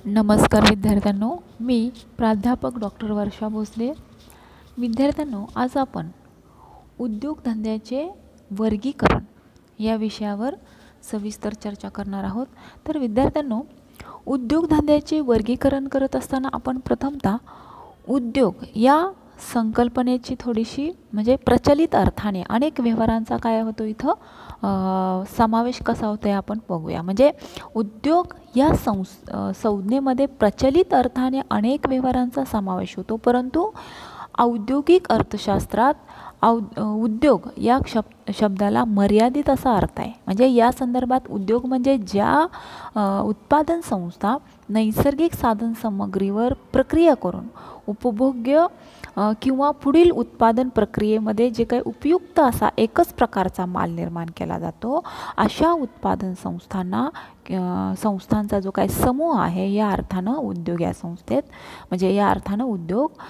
नमस्कार विद्यार्थ्यांनो, मी प्राध्यापक डॉक्टर वर्षा भोसले. विद्यार्थ्यांनो, आज आपण उद्योगधंद्याचे वर्गीकरण या विषयावर सविस्तर चर्चा करणार आहोत. तर विद्यार्थ्यांनो, उद्योगधंद्याचे वर्गीकरण करत असताना आपण प्रथमतः उद्योग या संकल्पनेची थोडीशी म्हणजे प्रचलित अर्थाने अनेक व्यवहारांचा काय होतो इथं समावेश कसा होतो हे आपण बघूया. म्हणजे उद्योग या संज्ञेमध्ये प्रचलित अर्थाने अनेक व्यवहारांचा समावेश होतो, परंतु औद्योगिक अर्थशास्त्रात उद्योग या शब्दाला मर्यादित असा अर्थ आहे. म्हणजे या संदर्भात उद्योग म्हणजे ज्या उत्पादन संस्था नैसर्गिक साधनसामग्रीवर प्रक्रिया करून उपभोग्य किंवा पुढील उत्पादन प्रक्रियेमध्ये जे काही उपयुक्त असा एकच प्रकारचा माल निर्माण केला जातो, अशा उत्पादन संस्थांचा जो काही समूह आहे, या अर्थानं उद्योग या संस्थेत म्हणजे या अर्थानं उद्योग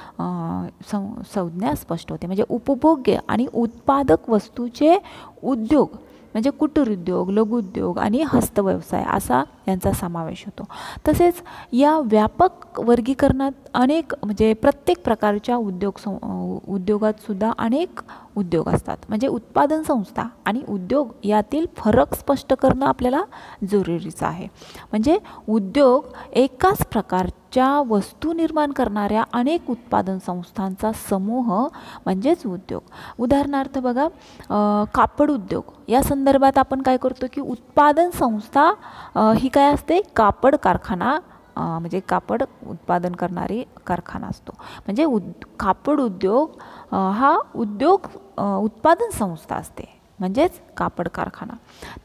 संज्ञा स्पष्ट होते. म्हणजे उपभोग्य आणि उत्पादक वस्तूचे उद्योग म्हणजे कुटीर उद्योग, लघुउद्योग आणि हस्तव्यवसाय असा यांचा समावेश होतो. तसेच या व्यापक वर्गीकरणात अनेक म्हणजे प्रत्येक प्रकारच्या उद्योगात सुद्धा अनेक उद्योग असतात. म्हणजे उत्पादन संस्था आणि उद्योग यातील फरक स्पष्ट करणं आपल्याला जरुरीचं आहे. म्हणजे उद्योग एकाच प्रकारच्या वस्तू निर्माण करणाऱ्या अनेक उत्पादन संस्थांचा समूह म्हणजेच उद्योग. उदाहरणार्थ बघा, कापड उद्योग या संदर्भात आपण काय करतो की उत्पादन संस्था ही काय असते, कापड कारखाना म्हणजे कापड उत्पादन करणारी कारखाना असतो. म्हणजे कापड उद्योग हा उद्योग उत्पादन संस्था असते म्हणजेच कापड कारखाना.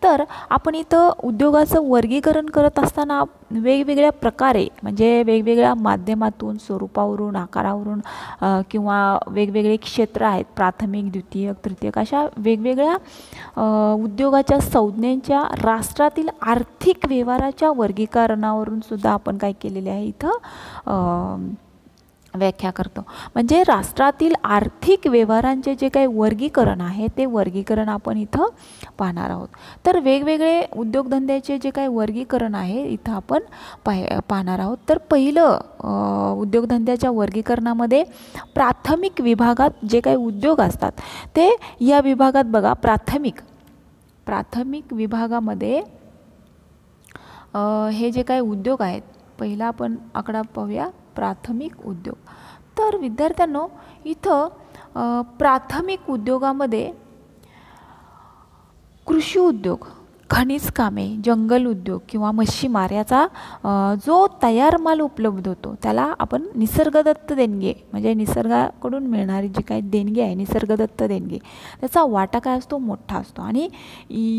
तर आपण इथं उद्योगाचं वर्गीकरण करत असताना वेगवेगळ्या प्रकारे म्हणजे वेगवेगळ्या माध्यमातून, स्वरूपावरून, आकारावरून किंवा वेगवेगळे क्षेत्र आहेत, प्राथमिक, द्वितीयक, तृतीयक अशा वेगवेगळ्या उद्योगाच्या संज्ञांच्या राष्ट्रातील आर्थिक व्यवहाराच्या वर्गीकरणावरून सुद्धा आपण काय केलेले आहे इथं व्याख्या करतो. म्हणजे राष्ट्रातील आर्थिक व्यवहारांचे जे काही वर्गीकरण आहे ते वर्गीकरण आपण इथं पाहणार आहोत. तर वेगवेगळे उद्योगधंद्याचे जे काही वर्गीकरण आहे इथं आपण पाहणार आहोत. तर पहिलं उद्योगधंद्याच्या वर्गीकरणामध्ये प्राथमिक विभागात जे काही उद्योग असतात ते या विभागात बघा, प्राथमिक विभागामध्ये हे जे काही उद्योग आहेत, पहिला आपण आकडा पाहूया, प्राथमिक उद्योग. तर विद्यार्थ्यांनो, इथं प्राथमिक उद्योगामध्ये कृषी उद्योग, खनिज कामे, जंगल उद्योग किंवा मच्छीमार याचा जो तयार माल उपलब्ध होतो त्याला आपण निसर्गदत्त देणगी म्हणजे निसर्गाकडून मिळणारी जी काही देणगी आहे, निसर्गदत्त देणगी, त्याचा वाटा काय असतो, मोठा असतो. आणि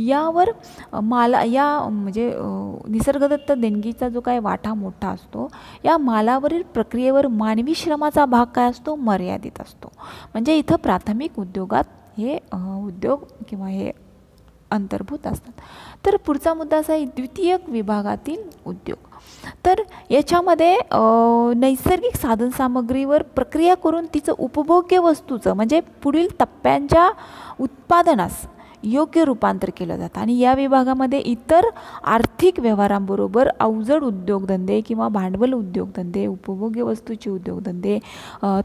यावर या म्हणजे निसर्गदत्त देणगीचा जो काही वाटा मोठा असतो, या मालावरील प्रक्रियेवर मानवी श्रमाचा भाग काय असतो, मर्यादित असतो. म्हणजे इथं प्राथमिक उद्योगात हे उद्योग किंवा हे अंतर्भूत असतात. तर पुढचा मुद्दा असा आहे, द्वितीयक विभागातील उद्योग. तर याच्यामध्ये नैसर्गिक साधनसामग्रीवर प्रक्रिया करून तिचं उपभोग्य वस्तूचं म्हणजे पुढील टप्प्यांच्या उत्पादनास योग्य रूपांतर केलं जातं. आणि या विभागामध्ये इतर आर्थिक व्यवहारांबरोबर अवजड उद्योगधंदे किंवा भांडवल उद्योगधंदे, उपभोग्य वस्तूचे उद्योगधंदे,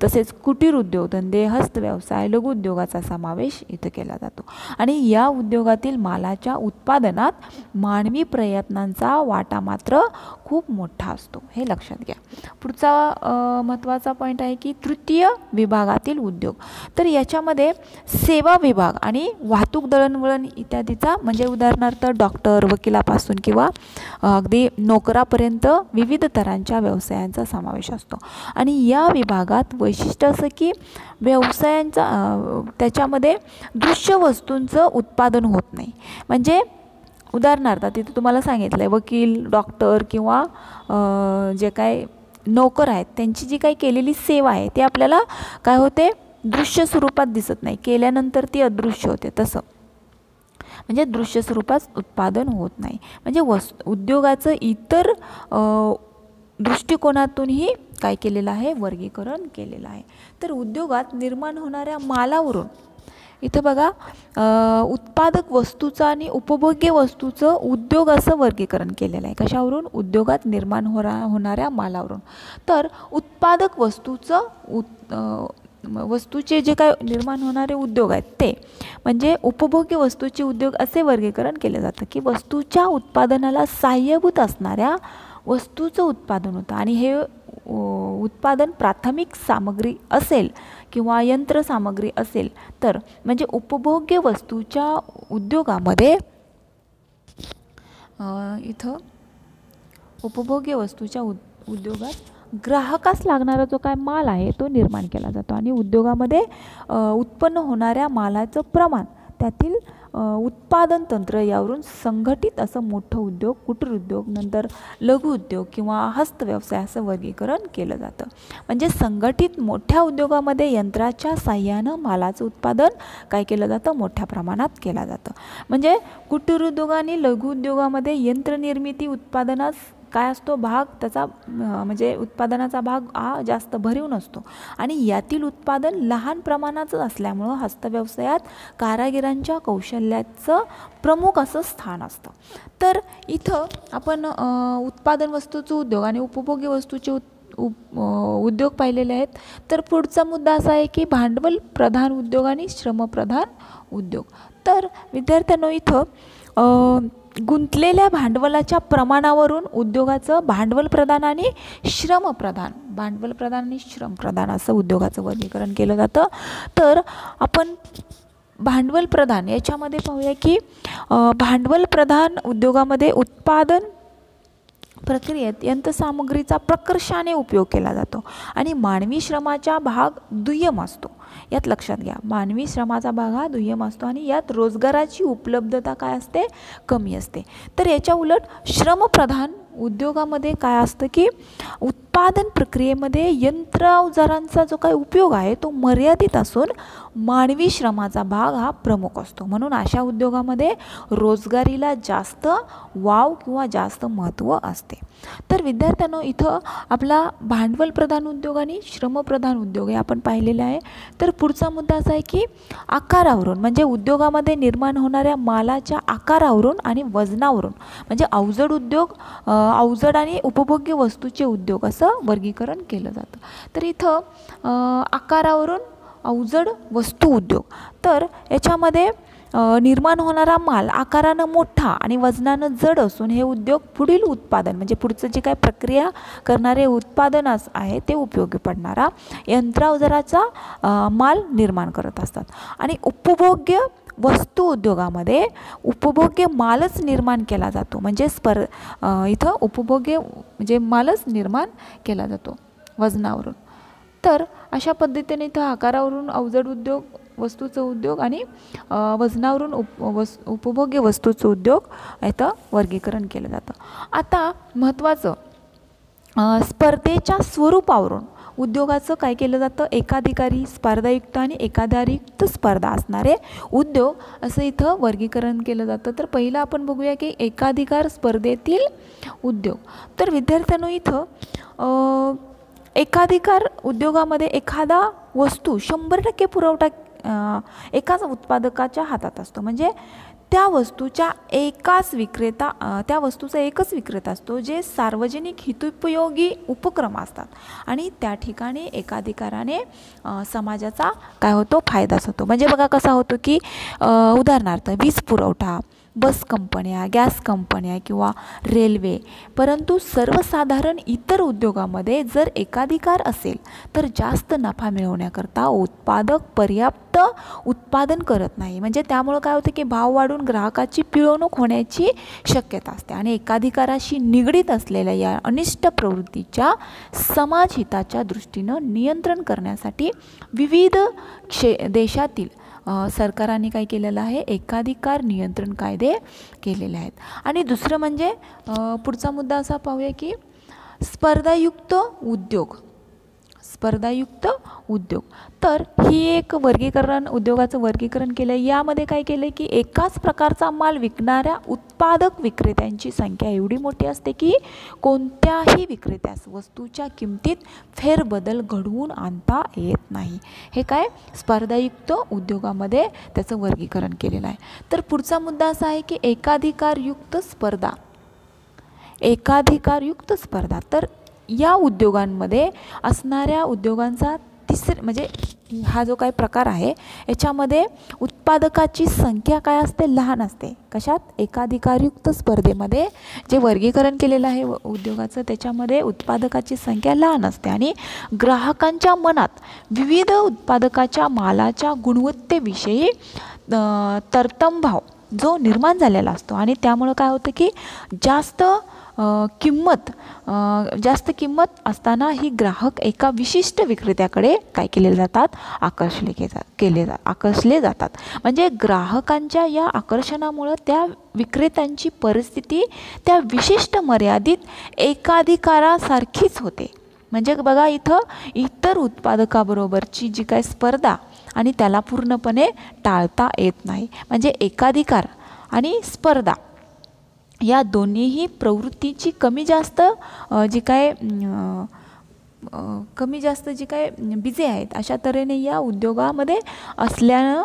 तसेच कुटीर उद्योगधंदे, हस्तव्यवसाय, लघुउद्योगाचा समावेश इथं केला जातो. आणि या उद्योगातील मालाच्या उत्पादनात मानवी प्रयत्नांचा वाटा मात्र खूप मोठा असतो, हे लक्षात घ्या. पुढचा महत्त्वाचा पॉईंट आहे की तृतीय विभागातील उद्योग. तर याच्यामध्ये सेवा विभाग आणि वाहतूक, दळणवळण इत्यादीचा म्हणजे उदाहरणार्थ डॉक्टर, वकिलापासून किंवा अगदी नोकरापर्यंत विविध तऱ्हांच्या व्यवसायांचा समावेश असतो. आणि या विभागात वैशिष्ट्य असं की व्यवसायांचा त्याच्यामध्ये दृश्य वस्तूंचं उत्पादन होत नाही. म्हणजे उदाहरणार्थ तिथे तुम्हाला सांगितलं आहे, वकील, डॉक्टर किंवा जे काय नोकर आहेत त्यांची जी काही केलेली सेवा आहे ते आपल्याला काय होते, दृश्य स्वरूपात दिसत नाही, केल्यानंतर ती अदृश्य होते. तसं म्हणजे दृश्य स्वरूपात उत्पादन होत नाही. म्हणजे उद्योगाचं इतर दृष्टिकोनातूनही काय केलेलं आहे, वर्गीकरण केलेलं आहे. तर उद्योगात निर्माण होणाऱ्या मालावरून इथं बघा उत्पादक वस्तूचं आणि उपभोग्य वस्तूचं उद्योग असं वर्गीकरण केलेलं आहे. कशावरून? उद्योगात निर्माण होणाऱ्या मालावरून. तर उत्पादक वस्तूचे जे काय निर्माण होणारे उद्योग आहेत ते म्हणजे उपभोग्य वस्तूचे उद्योग असे वर्गीकरण केले जातं की वस्तूच्या उत्पादनाला सहाय्यभूत असणाऱ्या वस्तूचं उत्पादन होतं आणि हे उत्पादन प्राथमिक सामग्री असेल किंवा यंत्रसामग्री असेल तर म्हणजे उपभोग्य वस्तूच्या उद्योगामध्ये इथं उपभोग्य वस्तूच्या उद्योगात ग्राहकास लागणारा जो काय माल आहे तो निर्माण केला जातो आणि उद्योगामध्ये उत्पन्न होणाऱ्या मालाचं प्रमाण त्यातील उत्पादन तंत्र यावरून संघटित असं मोठं उद्योग, कुटीर उद्योग, नंतर लघु उद्योग किंवा हस्तव्यवसाय असं वर्गीकरण केलं जातं. म्हणजे संघटित मोठ्या उद्योगामध्ये यंत्राच्या साह्यानं मालाचं उत्पादन काय केलं जातं? मोठ्या प्रमाणात केलं जातं. म्हणजे कुटीर उद्योग आणि लघु उद्योगामध्ये यंत्रनिर्मिती उत्पादनास काय असतो भाग त्याचा म्हणजे उत्पादनाचा भाग हा जास्त भरीव नसतो आणि यातील उत्पादन लहान प्रमाणाचं असल्यामुळं हस्तव्यवसायात कारागिरांच्या कौशल्याचं प्रमुख असं स्थान असतं. तर इथं आपण उत्पादन वस्तूचे उद्योग आणि उपभोग्य वस्तूचे उद्योग पाहिलेले आहेत. तर पुढचा मुद्दा असा आहे की भांडवल प्रधान उद्योग आणि श्रमप्रधान उद्योग. तर विद्यार्थ्यांनो इथं गुंतलेल्या भांडवलाच्या प्रमाणावरून उद्योगाचं भांडवल प्रधान आणि श्रमप्रधान असं उद्योगाचं वर्गीकरण केलं जातं. तर आपण भांडवल प्रधान याच्यामध्ये पाहूया की भांडवल प्रधान उद्योगामध्ये उत्पादन प्रक्रियेत यंत्रसामग्रीचा प्रकर्षाने उपयोग केला जातो आणि मानवी श्रमाचा भाग दुय्यम असतो. यात लक्षात घ्या, मानवी श्रमाचा भाग हा दुय्यम असतो आणि यात रोजगाराची उपलब्धता काय असते? कमी असते. तर याच्या उलट श्रमप्रधान उद्योगामध्ये काय असतं की उत्पादन प्रक्रियेमध्ये यंत्रावजारांचा जो काही उपयोग आहे तो मर्यादित असून मानवी श्रमाचा भाग हा प्रमुख असतो. म्हणून अशा उद्योगामध्ये रोजगारीला जास्त वाव किंवा जास्त महत्त्व असते. तर विद्यार्थ्यांनो इथं आपला भांडवल प्रधान उद्योग आणि श्रमप्रधान उद्योग हे आपण पाहिलेले आहे. तर पुढचा मुद्दा असा आहे की आकारावरून म्हणजे उद्योगामध्ये निर्माण होणाऱ्या मालाच्या आकारावरून आणि वजनावरून म्हणजे अवजड आणि उपभोग्य वस्तूचे उद्योग असं वर्गीकरण केलं जातं. तर इथं आकारावरून अवजड वस्तू उद्योग. तर याच्यामध्ये निर्माण होणारा माल आकारानं मोठा आणि वजनानं जड असून हे उद्योग पुढील उत्पादन म्हणजे पुढचं जे काय प्रक्रिया करणारे उत्पादन आहे ते उपयोगी पडणारा यंत्रावजाराचा माल निर्माण करत असतात. आणि उपभोग्य वस्तू उद्योगामध्ये उपभोग्य मालच निर्माण केला जातो म्हणजे इथं उपभोग्य म्हणजे मालच निर्माण केला जातो वजनावरून. तर अशा पद्धतीने इथं आकारावरून अवजड उद्योग वस्तूचं उद्योग आणि वजनावरून उपभोग्य वस्तूचं उद्योग इथं वर्गीकरण केलं जातं. आता महत्त्वाचं स्पर्धेच्या स्वरूपावरून उद्योगाचं काय केलं जातं? एकाधिकारी, स्पर्धायुक्त आणि एकाधारयुक्त स्पर्धा असणारे उद्योग असं इथं वर्गीकरण केलं जातं. तर पहिलं आपण बघूया की एकाधिकार स्पर्धेतील उद्योग. तर विद्यार्थ्यांनो इथं एकाधिकार उद्योगामध्ये एखादा वस्तू 100% पुरवठा एकाच उत्पादकाच्या हातात असतो. म्हणजे त्या वस्तूचा एकच विक्रेता असतो जे सार्वजनिक हितोपयोगी उपक्रम असतात आणि त्या ठिकाणी एकाधिकाराने समाजाचा काय होतो? फायदाच होतो. म्हणजे बघा कसा होतो की उदाहरणार्थ वीज पुरवठा, बस कंपन्या, गॅस कंपन्या किंवा रेल्वे. परंतु सर्वसाधारण इतर उद्योगामध्ये जर एकाधिकार असेल तर जास्त नफा मिळवण्याकरता उत्पादक पर्याप्त उत्पादन करत नाही. म्हणजे त्यामुळं काय होतं की भाव वाढून ग्राहकाची पिळवणूक होण्याची शक्यता असते आणि एकाधिकाराशी निगडीत असलेल्या या अनिष्ट प्रवृत्तीच्या समाजहिताच्या दृष्टीनं नियंत्रण करण्यासाठी विविध देशातील सरकारांनी काय केलेलं आहे? एकाधिकार नियंत्रण कायदे केलेले आहेत. आणि दुसरं म्हणजे पुढचा मुद्दा असा पाहूया की स्पर्धायुक्त स्पर्धायुक्त उद्योग. तर ही एक वर्गीकरण, उद्योगाचं वर्गीकरण केलं. यामध्ये काय केलं की एकाच प्रकारचा माल विकणाऱ्या उत्पादक विक्रेत्यांची संख्या एवढी मोठी असते की कोणत्याही विक्रेत्यास वस्तूच्या किमतीत फेरबदल घडवून आणता येत नाही. हे काय स्पर्धायुक्त उद्योगामध्ये त्याचं वर्गीकरण केलेलं आहे. तर पुढचा मुद्दा असा आहे की एकाधिकारयुक्त स्पर्धा. एकाधिकारयुक्त स्पर्धा, तर या उद्योगांमध्ये असणाऱ्या उद्योगांचा म्हणजे हा जो काही प्रकार आहे याच्यामध्ये उत्पादकाची संख्या काय असते, लहान असते. कशात? एकाधिकारयुक्त स्पर्धेमध्ये जे वर्गीकरण केलेलं आहे उद्योगाचं त्याच्यामध्ये उत्पादकाची संख्या लहान असते आणि ग्राहकांच्या मनात विविध उत्पादकाच्या मालाच्या गुणवत्तेविषयी तरतमभाव जो निर्माण झालेला असतो आणि त्यामुळं काय होतं की जास्त किंमत असताना ही ग्राहक एका विशिष्ट विक्रेत्याकडे काय केले जातात, आकर्षले जातात. म्हणजे ग्राहकांच्या या आकर्षणामुळं त्या विक्रेत्यांची परिस्थिती त्या विशिष्ट मर्यादित एकाधिकारासारखीच होते. म्हणजे बघा इथं इतर उत्पादकाबरोबरची जी काय स्पर्धा आणि त्याला पूर्णपणे टाळता येत नाही. म्हणजे एकाधिकार आणि स्पर्धा या दोन्हीही प्रवृत्तीची कमी जास्त जी काय बिजे आहेत अशा तऱ्हेने या उद्योगामध्ये असल्यानं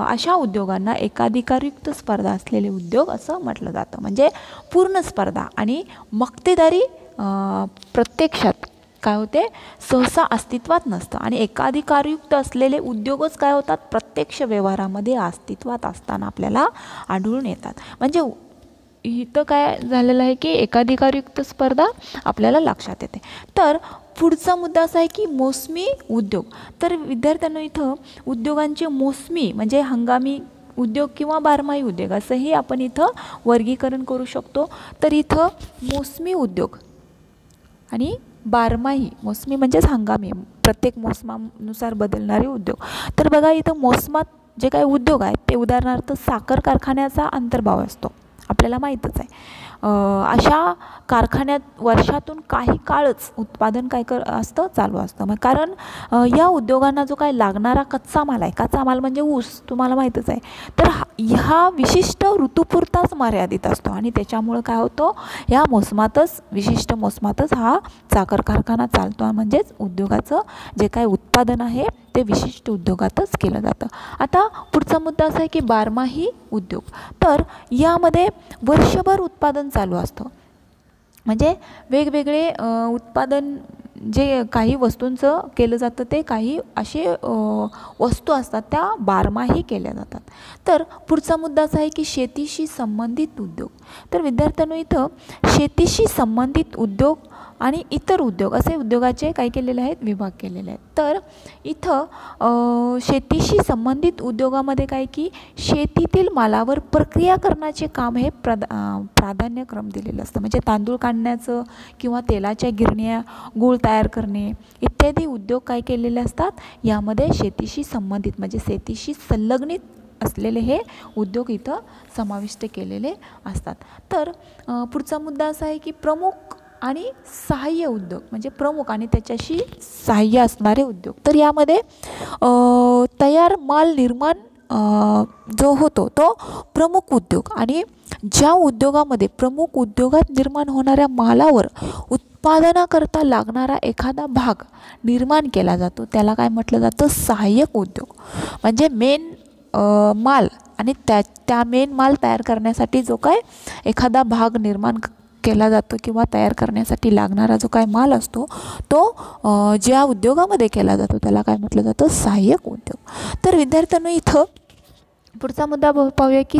अशा उद्योगांना एकाधिकारयुक्त स्पर्धा असलेले उद्योग असं म्हटलं जातं. म्हणजे पूर्ण स्पर्धा आणि मक्तेदारी प्रत्यक्षात काय होते, सहसा अस्तित्वात नसतं आणि एकाधिकारयुक्त असलेले उद्योगच काय होतात, प्रत्यक्ष व्यवहारामध्ये अस्तित्वात असताना आपल्याला आढळून येतात. म्हणजे इथं काय झालेलं आहे की एकाधिकारयुक्त स्पर्धा आपल्याला लक्षात येते. तर पुढचा मुद्दा असा आहे की मोसमी उद्योग. तर विद्यार्थ्यांना इथं उद्योगांचे मोसमी म्हणजे हंगामी उद्योग किंवा बारमाही उद्योग असंही आपण इथं वर्गीकरण करू शकतो. तर इथं मोसमी उद्योग आणि बारमाही, मोसमी म्हणजेच हंगामी, प्रत्येक मोसमानुसार बदलणारे उद्योग. तर बघा इथं मोसमात जे काही उद्योग आहेत ते उदाहरणार्थ साखर कारखान्याचा अंतर्भाव असतो, आपल्याला माहीतच आहे. अशा कारखान्यात वर्षातून काही काळच उत्पादन काय असतं, चालू असतं. मग कारण या उद्योगांना जो काय लागणारा कच्चा माल आहे, कच्चा माल म्हणजे ऊस, तुम्हाला माहीतच आहे. तर ह्या विशिष्ट ऋतूपुरताच मर्यादित असतो आणि त्याच्यामुळं काय होतं, या मोसमातच, विशिष्ट मोसमातच हा साखर कारखाना चालतो. म्हणजेच उद्योगाचं जे काय उत्पादन आहे ते विशिष्ट उद्योगातच केलं जातं. आता पुढचा मुद्दा असा आहे की बारमाही उद्योग. तर यामध्ये वर्षभर उत्पादन चालू असतं. म्हणजे वेगवेगळे उत्पादन जे काही वस्तूंचं केलं जातं ते काही असे वस्तू असतात त्या बारमाही केल्या जातात. तर पुढचा मुद्दा असा आहे की शेतीशी संबंधित उद्योग. तर विद्यार्थ्यांनो इथं शेतीशी संबंधित उद्योग आणि इतर उद्योग असे उद्योगाचे काय केलेले आहेत, विभाग केलेले आहेत. तर इथं शेतीशी संबंधित उद्योगामध्ये काय की शेतीतील मालावर प्रक्रिया करण्याचे काम हे प्राधान्यक्रम दिलेलं असतं. म्हणजे तांदूळ काढण्याचं किंवा तेलाच्या गिरण्या, गूळ तयार करणे इत्यादी उद्योग काय केलेले असतात, यामध्ये शेतीशी संबंधित म्हणजे शेतीशी संलग्नित असलेले हे उद्योग इथं समाविष्ट केलेले असतात. तर पुढचा मुद्दा असा आहे की प्रमुख आणि सहाय्य उद्योग. म्हणजे प्रमुख आणि त्याच्याशी सहाय्य असणारे उद्योग. तर यामध्ये तयार माल निर्माण जो होतो तो प्रमुख उद्योग आणि ज्या उद्योगामध्ये प्रमुख उद्योगात निर्माण होणाऱ्या मालावर उत्पादनाकरता लागणारा एखादा भाग निर्माण केला जातो त्याला काय म्हटलं जातं, सहाय्यक उद्योग. म्हणजे मेन माल आणि त्या मेन माल तयार करण्यासाठी जो काय एखादा भाग निर्माण केला जातो किंवा तयार करण्यासाठी लागणारा जो काय माल असतो तो ज्या उद्योगामध्ये केला जातो त्याला काय म्हटलं जातं, सहाय्यक उद्योग. तर विद्यार्थ्यांनो इथं पुढचा मुद्दा पाहूया की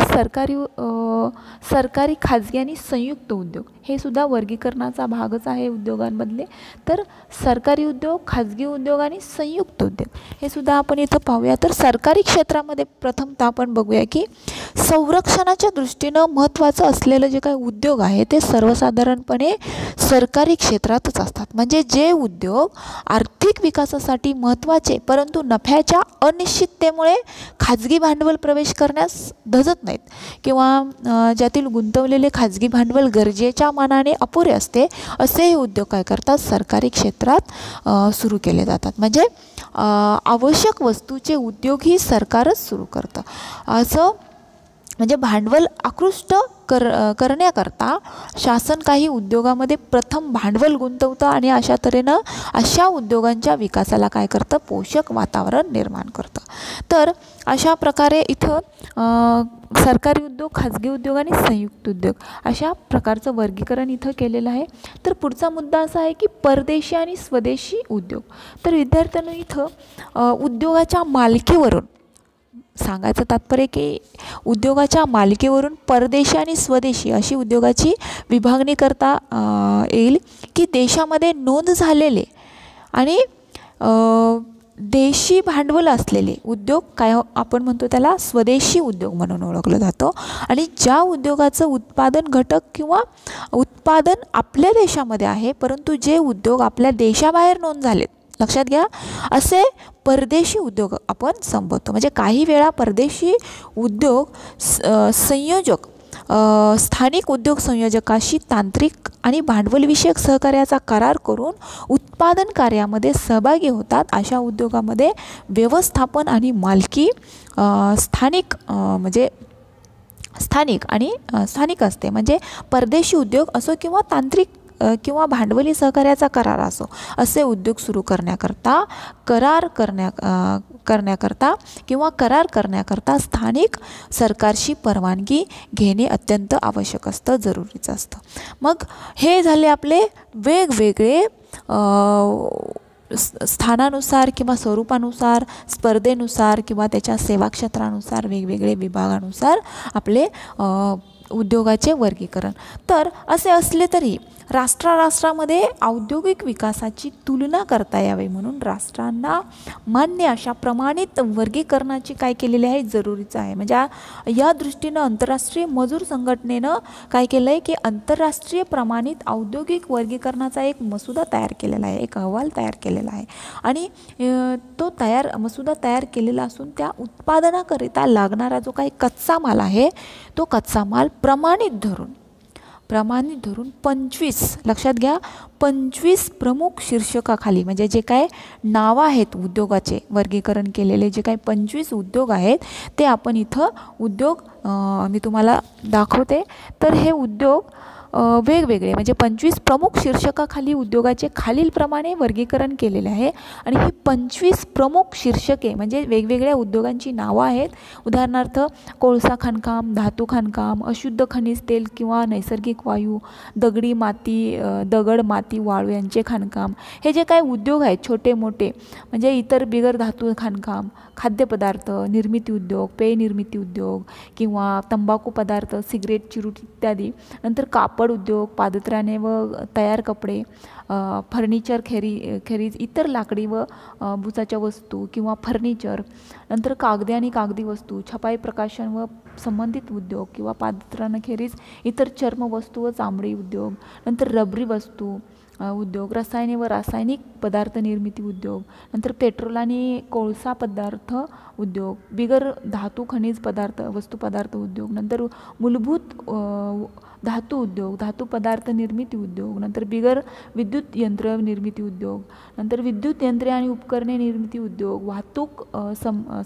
सरकारी, खाजगी आणि संयुक्त उद्योग हे सुद्धा वर्गीकरणाचा भागच आहे उद्योगांमधले. तर सरकारी उद्योग, खाजगी उद्योग आणि संयुक्त उद्योग हे सुद्धा आपण इथं पाहूया. तर सरकारी क्षेत्रामध्ये प्रथमतः आपण बघूया की संरक्षणाच्या दृष्टीनं महत्त्वाचं असलेलं जे काही उद्योग आहे ते सर्वसाधारणपणे सरकारी क्षेत्रातच असतात. म्हणजे जे उद्योग आर्थिक विकासासाठी महत्त्वाचे परंतु नफ्याच्या अनिश्चिततेमुळे खाजगी भांडवल प्रवेश करण्यास धजत नाहीत किंवा ज्यातील गुंतवलेले खाजगी भांडवल गरजेच्या मानाने अपुरे असते असे हे उद्योग काय करतात, सरकारी क्षेत्रात सुरू केले जातात. म्हणजे आवश्यक वस्तूचे उद्योग ही सरकारच सुरू करतं. असं म्हणजे भांडवल आकृष्ट करण्याकरता शासन काही उद्योगामध्ये प्रथम भांडवल गुंतवतं आणि अशा तऱ्हेनं अशा उद्योगांच्या विकासाला काय करतं, पोषक वातावरण निर्माण करतं. तर अशा प्रकारे इथं सरकारी उद्योग, खाजगी उद्योग आणि संयुक्त उद्योग अशा प्रकारचं वर्गीकरण इथं केलेलं आहे. तर पुढचा मुद्दा असा आहे की परदेशी आणि स्वदेशी उद्योग. तर विद्यार्थ्यांना इथं उद्योगाच्या मालकीवरून सांगायचं तात्पर्य की उद्योगाच्या मालकीवरून परदेशी आणि स्वदेशी अशी उद्योगाची विभागणी करता येईल की देशामध्ये नोंद झालेले आणि देशी भांडवल असलेले उद्योग काय आपण म्हणतो त्याला स्वदेशी उद्योग म्हणून ओळखलं जातं. आणि ज्या उद्योगाचं उत्पादन घटक किंवा उत्पादन आपल्या देशामध्ये आहे परंतु जे उद्योग आपल्या देशाबाहेर नोंद झालेत, लक्षात घ्या, असे परदेशी उद्योग आपण संबोधतो. म्हणजे काही वेळा परदेशी उद्योग संयोजक स्थानिक उद्योग संयोजकाशी तांत्रिक आणि भांडवलविषयक सहकार्याचा करार करून उत्पादन कार्यामध्ये सहभागी होतात. अशा उद्योगामध्ये व्यवस्थापन आणि मालकी स्थानिक म्हणजे स्थानिक असते. म्हणजे परदेशी उद्योग असो किंवा तांत्रिक किंवा भांडवली सहकार्याचा करार असो असे उद्योग सुरू करण्याकरता करार करण्याकरता स्थानिक सरकारशी परवानगी घेणे अत्यंत आवश्यक असतं, जरुरीचं असतं. मग हे झाले आपले वेगवेगळे स्थानानुसार किंवा स्वरूपानुसार, स्पर्धेनुसार किंवा त्याच्या सेवा क्षेत्रानुसार, वेगवेगळे विभागानुसार आपले उद्योगाचे वर्गीकरण. तर असे असले तरी राष्ट्रामध्ये औद्योगिक विकासाची तुलना करता यावी म्हणून राष्ट्रांना मान्य अशा प्रमाणित वर्गीकरणाची काय केलेली आहे, जरुरीचं आहे. म्हणजे या दृष्टीनं आंतरराष्ट्रीय मजूर संघटनेनं काय केलं आहे की आंतरराष्ट्रीय प्रमाणित औद्योगिक वर्गीकरणाचा एक मसुदा तयार केलेला आहे, एक अहवाल तयार केलेला आहे. आणि तो मसुदा तयार केलेला असून त्या उत्पादनाकरिता लागणारा जो काही कच्चा माल आहे तो कच्चा माल प्रमाणित धरून 25, लक्षात घ्या, 25 प्रमुख शीर्षकाखाली म्हणजे जे काय नावं आहेत उद्योगाचे वर्गीकरण केलेले जे काही 25 उद्योग आहेत ते आपण इथं उद्योग मी तुम्हाला दाखवते. तर हे उद्योग वेगवेगळे म्हणजे 25 प्रमुख शीर्षकाखाली उद्योगाचे खालीलप्रमाणे वर्गीकरण केलेले आहे. आणि ही 25 प्रमुख शीर्षके म्हणजे वेगवेगळ्या उद्योगांची नावं आहेत. उदाहरणार्थ कोळसा खाणकाम, धातू खाणकाम, अशुद्ध खनिज तेल किंवा नैसर्गिक वायू, दगड माती वाळू यांचे खाणकाम. हे जे काही उद्योग आहेत छोटे मोठे म्हणजे इतर बिगर धातू खाणकाम, खाद्यपदार्थ निर्मिती उद्योग, पेय निर्मिती उद्योग किंवा तंबाखू पदार्थ, सिगरेट, चिरूट इत्यादी. नंतर कापड उद्योग, पादत्राणे व तयार कपडे, फर्निचर खेरीज इतर लाकडी व बुचाच्या वस्तू किंवा फर्निचर. नंतर कागदी आणि कागदी वस्तू, छपाई प्रकाशन व संबंधित उद्योग किंवा पादत्राणाखेरीज इतर चर्मवस्तू व चामडी उद्योग. नंतर रबरी वस्तू उद्योग, रसायने व रासायनिक पदार्थ निर्मिती उद्योग. नंतर पेट्रोल आणि कोळसा पदार्थ उद्योग, बिगर धातू खनिज वस्तू पदार्थ उद्योग. नंतर मूलभूत धातू उद्योग, धातू पदार्थ निर्मिती उद्योग. नंतर बिगर विद्युत यंत्र निर्मिती उद्योग. नंतर विद्युत यंत्रे आणि उपकरणे निर्मिती उद्योग, वाहतूक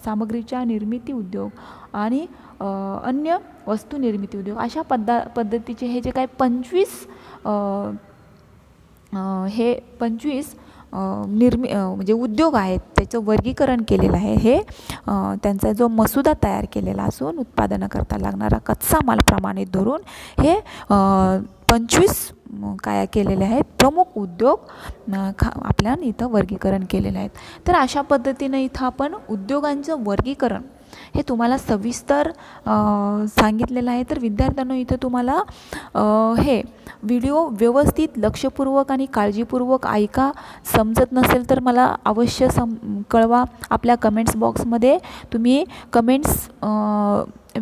सामग्रीच्या निर्मिती उद्योग आणि अन्य वस्तू निर्मिती उद्योग. अशा पद्धतीचे हे जे काही 25 म्हणजे उद्योग आहेत त्याचं वर्गीकरण केलेलं आहे. हे त्यांचा जो मसुदा तयार केलेला असून उत्पादनाकरता लागणारा कच्चा माल प्रमाणित धरून हे 25 काय केलेले आहेत प्रमुख उद्योग आपल्या इथं वर्गीकरण केलेले आहेत. तर अशा पद्धतीनं इथं आपण उद्योगांचं वर्गीकरण हे तुम्हाला सविस्तर सांगितलेलं आहे. तर विद्यार्थ्यांनो इथं तुम्हाला हे व्हिडिओ व्यवस्थित लक्षपूर्वक आणि काळजीपूर्वक ऐका. समजत नसेल तर मला अवश्य कळवा. आपल्या कमेंट्स बॉक्समध्ये तुम्ही कमेंट्स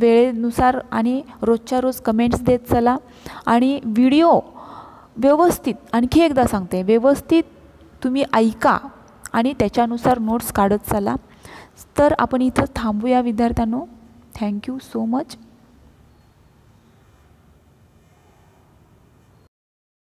वेळेनुसार आणि रोजच्या रोज कमेंट्स देत चला. आणि व्हिडिओ व्यवस्थित आणखी एकदा सांगते व्यवस्थित तुम्ही ऐका आणि त्याच्यानुसार नोट्स काढत चला. तर आपण इथं थांबूया विद्यार्थ्यांनो. Thank you so much.